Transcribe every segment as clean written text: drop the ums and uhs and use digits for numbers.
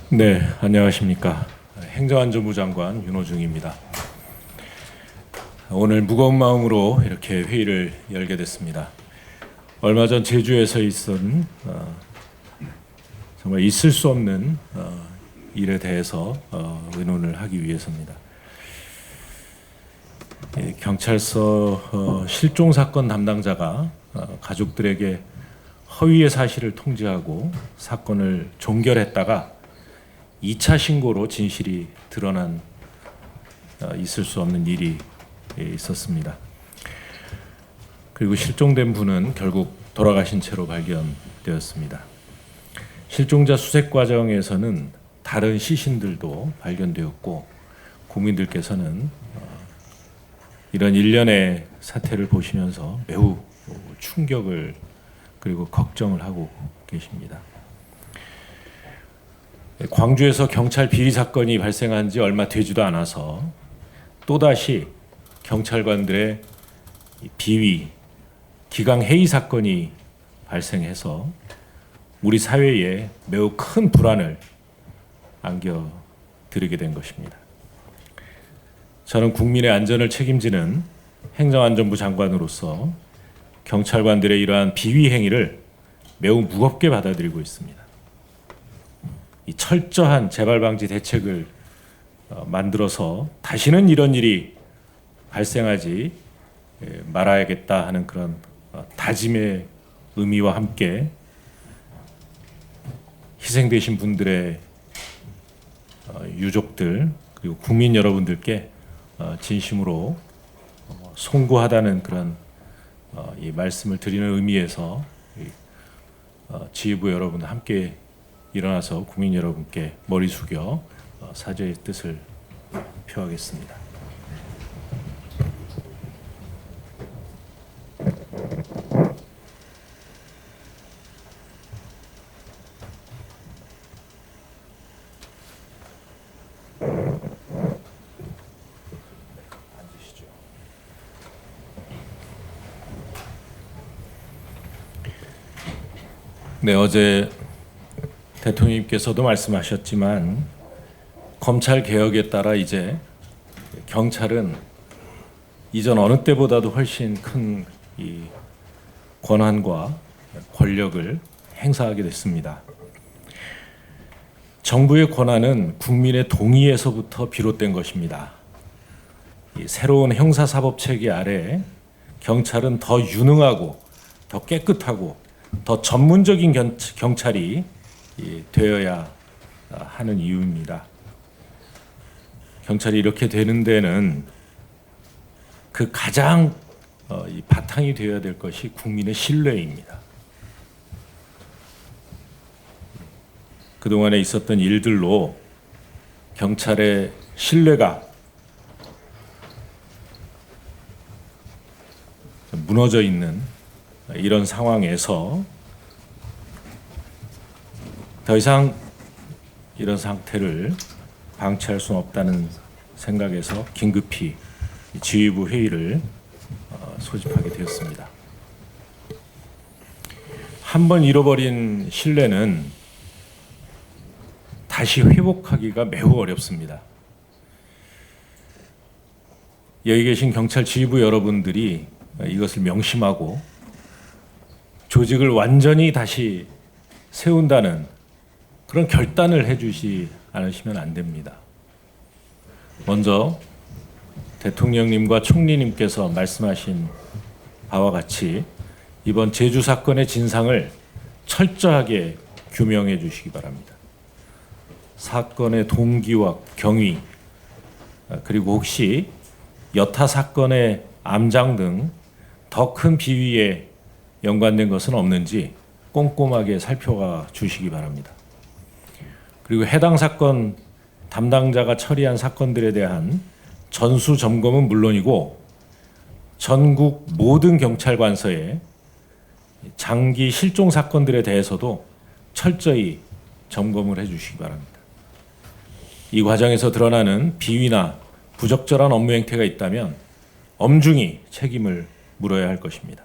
네, 안녕하십니까. 행정안전부 장관 윤호중입니다. 오늘 무거운 마음으로 이렇게 회의를 열게 됐습니다. 얼마 전 제주에서 있은 정말 있을 수 없는 일에 대해서 의논을 하기 위해서입니다. 경찰서 실종 사건 담당자가 가족들에게 허위의 사실을 통지하고 사건을 종결했다가 2차 신고로 진실이 드러난 있을 수 없는 일이 있었습니다. 그리고 실종된 분은 결국 돌아가신 채로 발견되었습니다. 실종자 수색 과정에서는 다른 시신들도 발견되었고 국민들께서는 이런 일련의 사태를 보시면서 매우 충격을 그리고 걱정을 하고 계십니다. 광주에서 경찰 비리 사건이 발생한 지 얼마 되지도 않아서 또다시 경찰관들의 비위, 기강 해이 사건이 발생해서 우리 사회에 매우 큰 불안을 안겨드리게 된 것입니다. 저는 국민의 안전을 책임지는 행정안전부 장관으로서 경찰관들의 이러한 비위 행위를 매우 무겁게 받아들이고 있습니다. 이 철저한 재발 방지 대책을 만들어서 다시는 이런 일이 발생하지 말아야겠다 하는 그런 다짐의 의미와 함께 희생되신 분들의 유족들 그리고 국민 여러분들께 진심으로 송구하다는 그런 이 말씀을 드리는 의미에서 지휘부 여러분 함께 일어나서 국민 여러분께 머리 숙여 사죄의 뜻을 표하겠습니다. 앉으시죠. 네, 어제 대통령님께서도 말씀하셨지만 검찰 개혁에 따라 이제 경찰은 이전 어느 때보다도 훨씬 큰 이 권한과 권력을 행사하게 됐습니다. 정부의 권한은 국민의 동의에서부터 비롯된 것입니다. 이 새로운 형사사법 체계 아래 경찰은 더 유능하고 더 깨끗하고 더 전문적인 경찰이 되어야 하는 이유입니다. 경찰이 이렇게 되는 데는 그 가장 이 바탕이 되어야 될 것이 국민의 신뢰입니다. 그동안에 있었던 일들로 경찰의 신뢰가 무너져 있는 이런 상황에서 더 이상 이런 상태를 방치할 수 없다는 생각에서 긴급히 지휘부 회의를 소집하게 되었습니다. 한번 잃어버린 신뢰는 다시 회복하기가 매우 어렵습니다. 여기 계신 경찰 지휘부 여러분들이 이것을 명심하고 조직을 완전히 다시 세운다는 그런 결단을 해주시 않으시면 안 됩니다. 먼저 대통령님과 총리님께서 말씀하신 바와 같이 이번 제주 사건의 진상을 철저하게 규명해 주시기 바랍니다. 사건의 동기와 경위 그리고 혹시 여타 사건의 암장 등 더 큰 비위에 연관된 것은 없는지 꼼꼼하게 살펴가 주시기 바랍니다. 그리고 해당 사건 담당자가 처리한 사건들에 대한 전수 점검은 물론이고 전국 모든 경찰관서에 장기 실종 사건들에 대해서도 철저히 점검을 해 주시기 바랍니다. 이 과정에서 드러나는 비위나 부적절한 업무 행태가 있다면 엄중히 책임을 물어야 할 것입니다.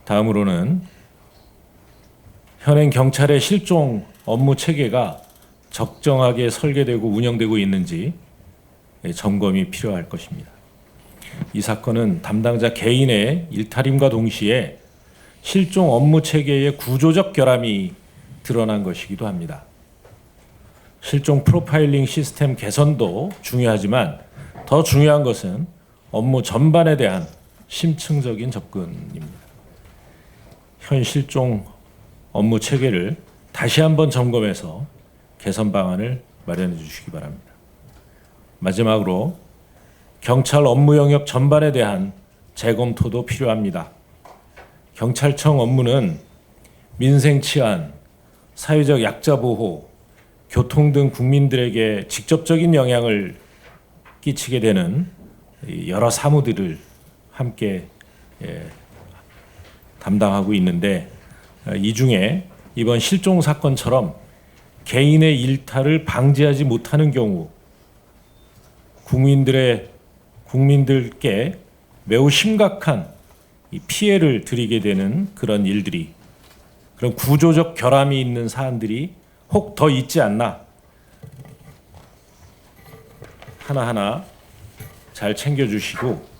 다음으로는 현행 경찰의 실종 업무 체계가 적정하게 설계되고 운영되고 있는지 점검이 필요할 것입니다. 이 사건은 담당자 개인의 일탈임과 동시에 실종 업무 체계의 구조적 결함이 드러난 것이기도 합니다. 실종 프로파일링 시스템 개선도 중요하지만 더 중요한 것은 업무 전반에 대한 심층적인 접근입니다. 현 실종 업무 체계를 다시 한번 점검해서 개선 방안을 마련해 주시기 바랍니다. 마지막으로 경찰 업무 영역 전반에 대한 재검토도 필요합니다. 경찰청 업무는 민생 치안, 사회적 약자 보호, 교통 등 국민들에게 직접적인 영향을 끼치게 되는 여러 사무들을 함께 담당하고 있는데, 이 중에 이번 실종 사건처럼 개인의 일탈을 방지하지 못하는 경우 국민들께 매우 심각한 피해를 드리게 되는 그런 일들이, 그런 구조적 결함이 있는 사안들이 혹 더 있지 않나, 하나하나 잘 챙겨주시고,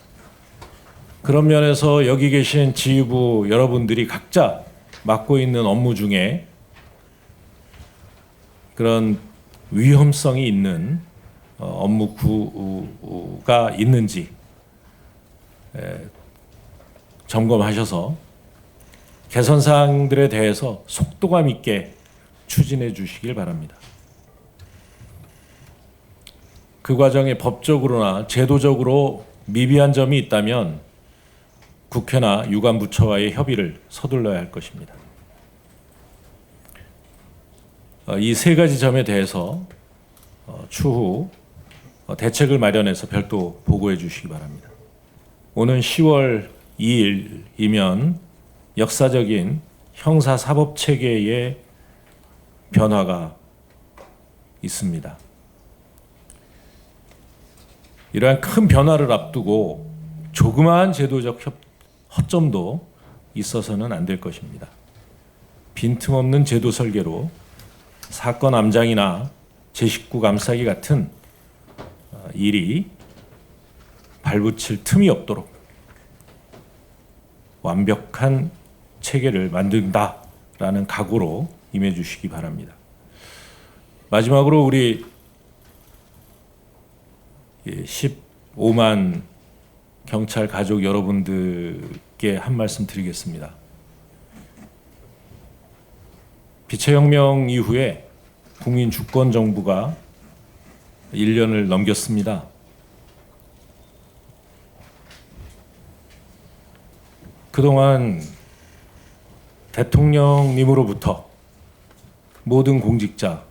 그런 면에서 여기 계신 지휘부 여러분들이 각자 맡고 있는 업무 중에 그런 위험성이 있는 업무가 있는지 점검하셔서 개선 사항들에 대해서 속도감 있게 추진해 주시길 바랍니다. 그 과정에 법적으로나 제도적으로 미비한 점이 있다면 국회나 유관부처와의 협의를 서둘러야 할 것입니다. 이 세 가지 점에 대해서 추후 대책을 마련해서 별도 보고해 주시기 바랍니다. 오는 10월 2일이면 역사적인 형사사법체계의 변화가 있습니다. 이러한 큰 변화를 앞두고 조그마한 제도적 허점도 있어서는 안 될 것입니다. 빈틈없는 제도 설계로 사건 암장이나 제19 감싸기 같은 일이 발붙일 틈이 없도록 완벽한 체계를 만든다라는 각오로 임해 주시기 바랍니다. 마지막으로 우리 15만 경찰 가족 여러분들께 한 말씀 드리겠습니다. 빛의 혁명 이후에 국민 주권 정부가 1년을 넘겼습니다. 그동안 대통령님으로부터 모든 공직자,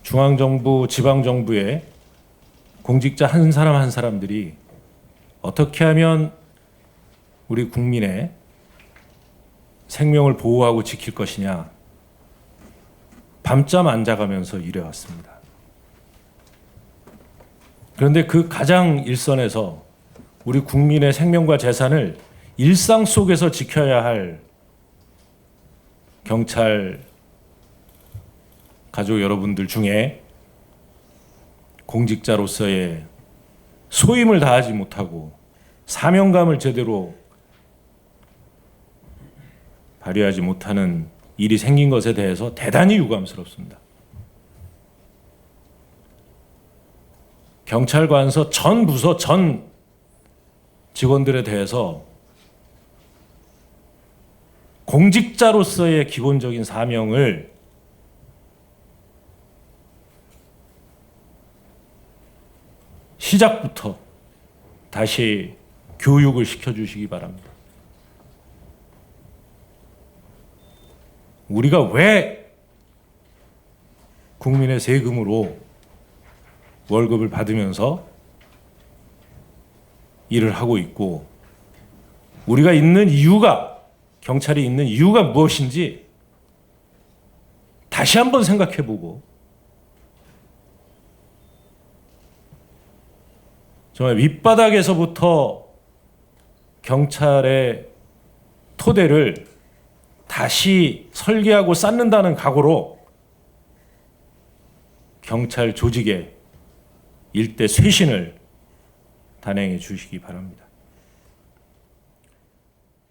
중앙정부, 지방정부의 공직자 한 사람 한 사람들이 어떻게 하면 우리 국민의 생명을 보호하고 지킬 것이냐, 밤잠 안 자가면서 일해왔습니다. 그런데 그 가장 일선에서 우리 국민의 생명과 재산을 일상 속에서 지켜야 할 경찰 가족 여러분들 중에 공직자로서의 소임을 다하지 못하고 사명감을 제대로 발휘하지 못하는 일이 생긴 것에 대해서 대단히 유감스럽습니다. 경찰관서 전 부서 전 직원들에 대해서 공직자로서의 기본적인 사명을 시작부터 다시 교육을 시켜주시기 바랍니다. 우리가 왜 국민의 세금으로 월급을 받으면서 일을 하고 있고, 우리가 있는 이유가, 경찰이 있는 이유가 무엇인지 다시 한번 생각해보고 정말 밑바닥에서부터 경찰의 토대를 다시 설계하고 쌓는다는 각오로 경찰 조직의 일대 쇄신을 단행해 주시기 바랍니다.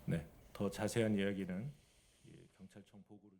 네, 더 자세한 이야기는 경찰청 보고를